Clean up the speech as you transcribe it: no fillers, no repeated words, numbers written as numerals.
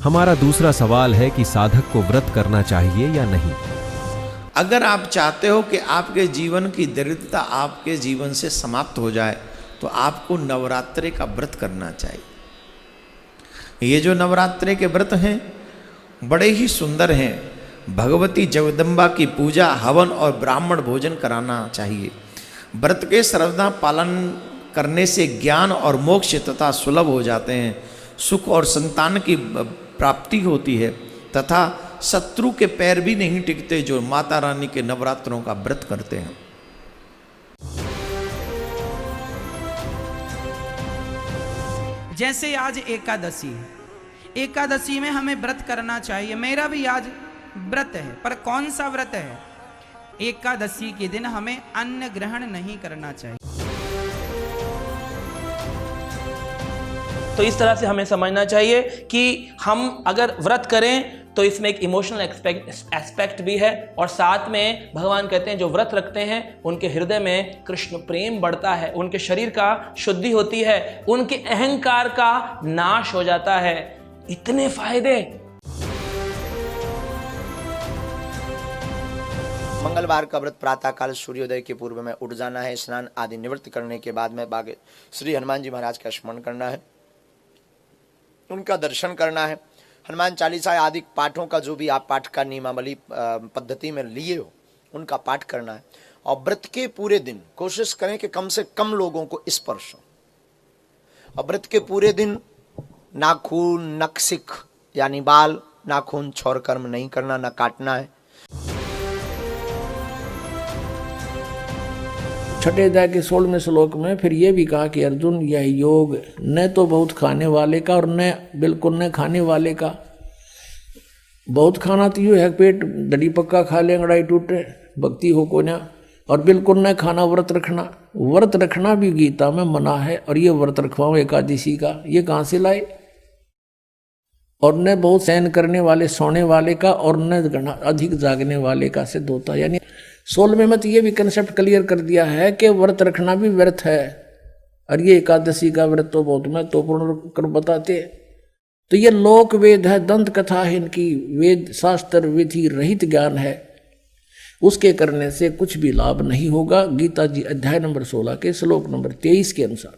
हमारा दूसरा सवाल है कि साधक को व्रत करना चाहिए या नहीं। अगर आप चाहते हो कि आपके जीवन की दरिद्रता आपके जीवन से समाप्त हो जाए तो आपको नवरात्रि का व्रत करना चाहिए। ये जो नवरात्रि के व्रत हैं बड़े ही सुंदर हैं। भगवती जगदम्बा की पूजा, हवन और ब्राह्मण भोजन कराना चाहिए। व्रत के श्रद्धा पालन करने से ज्ञान और मोक्ष तथा सुलभ हो जाते हैं, सुख और संतान की प्राप्ति होती है तथा शत्रु के पैर भी नहीं टिकते जो माता रानी के नवरात्रों का व्रत करते हैं। जैसे आज एकादशी है, एकादशी में हमें व्रत करना चाहिए। मेरा भी आज व्रत है, पर कौन सा व्रत है? एकादशी के दिन हमें अन्न ग्रहण नहीं करना चाहिए। तो इस तरह से हमें समझना चाहिए कि हम अगर व्रत करें तो इसमें एक इमोशनल एस्पेक्ट भी है, और साथ में भगवान कहते हैं जो व्रत रखते हैं उनके हृदय में कृष्ण प्रेम बढ़ता है, उनके शरीर का शुद्धि होती है, उनके अहंकार का नाश हो जाता है। इतने फायदे। मंगलवार का व्रत प्रातः काल सूर्योदय के पूर्व में उठ जाना है। स्नान आदि निवृत्त करने के बाद में बागे श्री हनुमान जी महाराज का स्मरण करना है, उनका दर्शन करना है। हनुमान चालीसा आदि पाठों का जो भी आप पाठ का नियमावली पद्धति में लिए हो उनका पाठ करना है। और व्रत के पूरे दिन कोशिश करें कि कम से कम लोगों को स्पर्श हो। और व्रत के पूरे दिन नाखून, नखशिख यानी बाल, नाखून छोड़ कर्म नहीं करना, न काटना है। छठे अध्याय के 16वें श्लोक में फिर ये भी कहा कि अर्जुन यह योग न तो बहुत खाने वाले का और न बिल्कुल न खाने वाले का। बहुत खाना तो यूँ है पेट दड़ी पक्का खा ले अंगड़ाई टूटे, भक्ति हो को ना। और बिल्कुल न खाना, व्रत रखना। व्रत रखना भी गीता में मना है। और ये व्रत रखवाओ एकादशी का, ये कहाँ से लाए? और न बहुत सहन करने वाले, सोने वाले का, और न अधिक जागने वाले का सिद्ध होता है। यानी 16वें में तो ये भी कंसेप्ट क्लियर कर दिया है कि व्रत रखना भी व्यर्थ है। और ये एकादशी का व्रत तो बहुत महत्वपूर्ण कर बताते हैं। तो ये लोक वेद है, दंत कथा है, इनकी वेद शास्त्र विधि रहित ज्ञान है। उसके करने से कुछ भी लाभ नहीं होगा। गीता जी अध्याय नंबर 16 के श्लोक नंबर 23 के अनुसार।